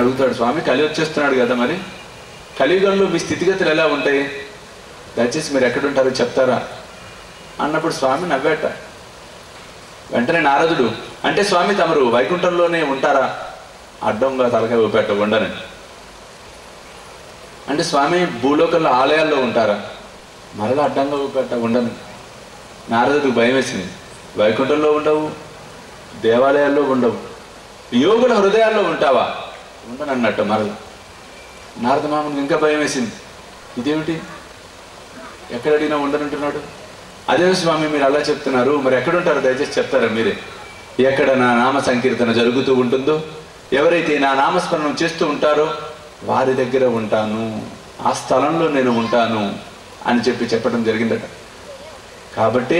అడుగుతాడు, స్వామి కలి వచ్చేస్తున్నాడు కదా, మరి కలియుగంలో మీ స్థితిగతులు ఎలా ఉంటాయి, దయచేసి మీరు ఎక్కడుంటారో చెప్తారా అన్నప్పుడు స్వామి నవ్వేట. వెంటనే నారదుడు, అంటే స్వామి తమరు వైకుంఠంలోనే ఉంటారా? అడ్డంగా తలకాయ ఊపేట, ఉండనని. అంటే స్వామి భూలోకంలో ఆలయాల్లో ఉంటారా? మరలా అడ్డంగా ఊపేట, ఉండను. నారదుడికి భయం వేసింది. వైకుంఠంలో ఉండవు, దేవాలయాల్లో ఉండవు, యోగుల హృదయాల్లో ఉంటావా? ఉండను అన్నట్టు మరలా. నారద మామూలు ఇంకా భయం వేసింది. ఇదేమిటి, ఎక్కడ అడిగినా ఉండనంటున్నాడు. అదే స్వామి మీరు అలా చెప్తున్నారు, మరి ఎక్కడుంటారో దయచేసి చెప్తారా మీరే? ఎక్కడ నా నామ సంకీర్తన జరుగుతూ ఉంటుందో, ఎవరైతే నా నామస్మరణం చేస్తూ ఉంటారో వారి దగ్గర ఉంటాను, ఆ స్థలంలో నేను ఉంటాను అని చెప్పడం జరిగిందట. కాబట్టి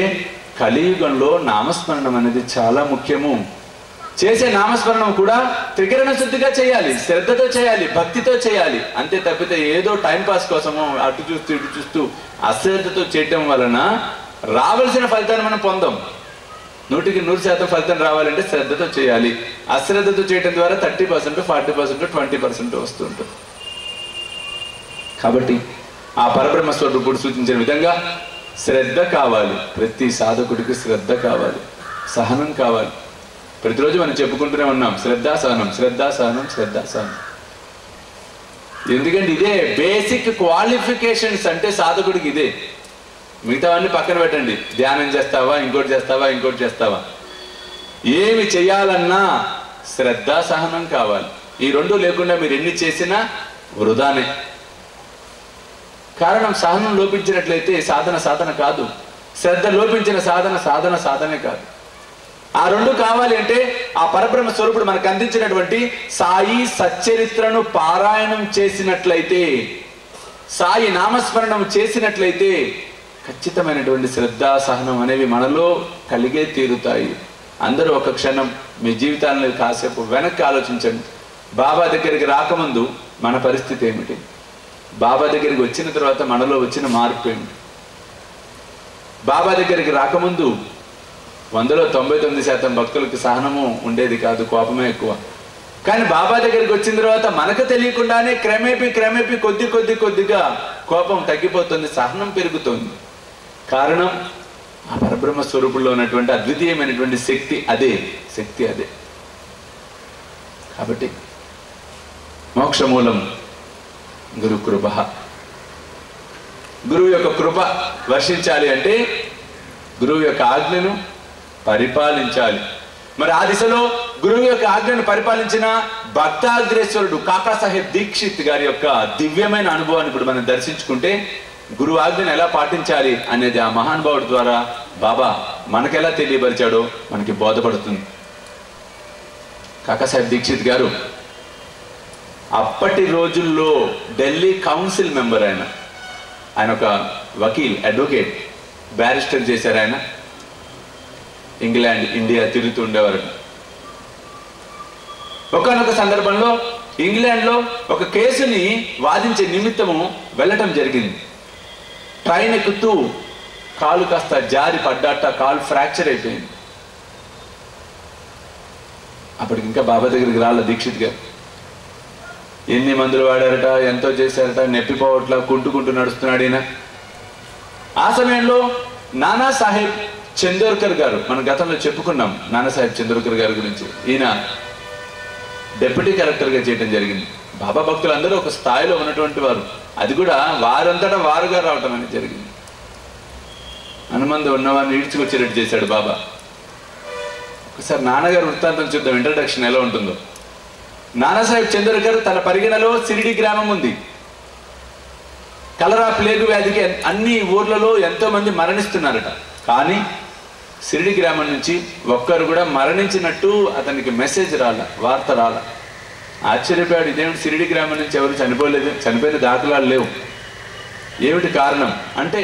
కలియుగంలో నామస్మరణం అనేది చాలా ముఖ్యము. చేసే నామస్మరణం కూడా త్రికరణ శుద్ధిగా చేయాలి, శ్రద్ధతో చేయాలి, భక్తితో చేయాలి. అంతే తప్పితే ఏదో టైంపాస్ కోసము అటు చూస్తూ ఇటు చూస్తూ అశ్రద్ధతో చేయటం వలన రావాల్సిన ఫలితాన్ని మనం పొందాం. 100% ఫలితం రావాలంటే శ్రద్ధతో చేయాలి. అశ్రద్ధతో చేయటం ద్వారా 30%, 40%, 20% వస్తూ ఉంటుంది. కాబట్టి ఆ పరబ్రహ్మ స్వరూపుడు సూచించిన విధంగా శ్రద్ధ కావాలి. ప్రతి సాధకుడికి శ్రద్ధ కావాలి, సహనం కావాలి. ప్రతిరోజు మనం చెప్పుకుంటూనే ఉన్నాం, శ్రద్ధాసహనం, శ్రద్ధాసహనం, శ్రద్ధాసహనం. ఎందుకంటే ఇదే బేసిక్ క్వాలిఫికేషన్స్ అంటే సాధకుడికి ఇదే. మిగతావన్నీ పక్కన పెట్టండి. ధ్యానం చేస్తావా, ఇంకోటి చేస్తావా, ఇంకోటి చేస్తావా, ఏమి చేయాలన్నా శ్రద్ధాసహనం కావాలి. ఈ రెండు లేకుండా మీరు ఎన్ని చేసినా వృధానే. కారణం సహనం లోపించినట్లయితే సాధన కాదు, శ్రద్ధ లోపించిన సాధనే కాదు. ఆ రెండు కావాలి అంటే ఆ పరబ్రహ్మ స్వరూపుడు మనకు అందించినటువంటి సాయి సచ్చరిత్రను పారాయణం చేసినట్లయితే, సాయి నామస్మరణం చేసినట్లయితే ఖచ్చితమైనటువంటి శ్రద్ధ సహనం అనేవి మనలో కలిగే తీరుతాయి. అందరూ ఒక క్షణం మీ జీవితాలను కాసేపు వెనక్కి ఆలోచించండి. బాబా దగ్గరికి రాకముందు మన పరిస్థితి ఏమిటి, బాబా దగ్గరికి వచ్చిన తర్వాత మనలో వచ్చిన మార్పు ఏమిటి? బాబా దగ్గరికి రాకముందు 100లో 99% భక్తులకు సహనము ఉండేది కాదు, కోపమే ఎక్కువ. కానీ బాబా దగ్గరికి వచ్చిన తర్వాత మనకు తెలియకుండానే క్రమేపీ కొద్దిగా కోపం తగ్గిపోతుంది, సహనం పెరుగుతుంది. కారణం ఆ పరబ్రహ్మ స్వరూపుల్లో ఉన్నటువంటి అద్వితీయమైనటువంటి శక్తి అదే. కాబట్టి మోక్షమూలం గురు కృప. గురువు యొక్క కృప వర్షించాలి అంటే గురువు యొక్క ఆజ్ఞను పరిపాలించాలి. మరి ఆ దిశలో గురువు యొక్క ఆజ్ఞను పరిపాలించిన భక్తాగ్రేశ్వరుడు కాకాసాహెబ్ దీక్షిత్ గారి యొక్క దివ్యమైన అనుభవాన్ని ఇప్పుడు మనం దర్శించుకుంటే గురువు ఆజ్ఞను ఎలా పాటించాలి అనేది ఆ మహానుభావుడి ద్వారా బాబా మనకెలా తెలియపరిచాడో మనకి బోధపడుతుంది. కాకాసాహెబ్ దీక్షిత్ గారు అప్పటి రోజుల్లో ఢిల్లీ కౌన్సిల్ మెంబర్. ఆయన ఒక వకీల్, అడ్వకేట్, బ్యారిస్టర్ చేశారు. ఆయన ఇంగ్లాండ్, ఇండియా తిరుగుతూ ఉండేవారు. ఒకనొక సందర్భంలో ఇంగ్లాండ్లో ఒక కేసుని వాదించే నిమిత్తము వెళ్ళటం జరిగింది. ట్రైన్ ఎక్కుతూ కాలు కాస్త జారి పడ్డాట, కాలు ఫ్రాక్చర్ అయిపోయింది. అప్పటికి ఇంకా బాబా దగ్గరికి రాలే దీక్షిత్ గారు. ఎన్ని మందులు వాడారట, ఎంతో చేశారట, నెప్పిపోవట్లా, కుంటుకుంటూ నడుస్తున్నాడు ఈయన. ఆ సమయంలో నానాసాహెబ్ చందోర్కర్ గారు, మనం గతంలో చెప్పుకున్నాం నానాసాహెబ్ చందోర్కర్ గారి గురించి. ఈయన డిప్యూటీ కలెక్టర్గా చేయడం జరిగింది. బాబా భక్తులందరూ ఒక స్థాయిలో ఉన్నటువంటి వారు, అది కూడా వారంతటా వారుగా రావటం అనేది జరిగింది. హనుమంతు ఉన్నవారిని ఈడ్చుకొచ్చేటట్టు చేశాడు బాబా. ఒకసారి నాన్నగారు వృత్తాంతం చూద్దాం, ఇంట్రడక్షన్ ఎలా ఉంటుందో. నానాసాహెబ్ చందోర్కర్ తన పరిగణలో సిరిడి గ్రామం ఉంది. కలరా ప్లేగు వ్యాధికి అన్ని ఊర్లలో ఎంతో మంది మరణిస్తున్నారట. కానీ సిరిడి గ్రామం నుంచి ఒక్కరు కూడా మరణించినట్టు అతనికి మెసేజ్ రాల, వార్త రాల. ఆశ్చర్యపోయాడు, ఇదేమిటి సిరిడి గ్రామం నుంచి ఎవరు చనిపోలేదు, చనిపోయిన దాఖలాలు లేవు, ఏమిటి కారణం అంటే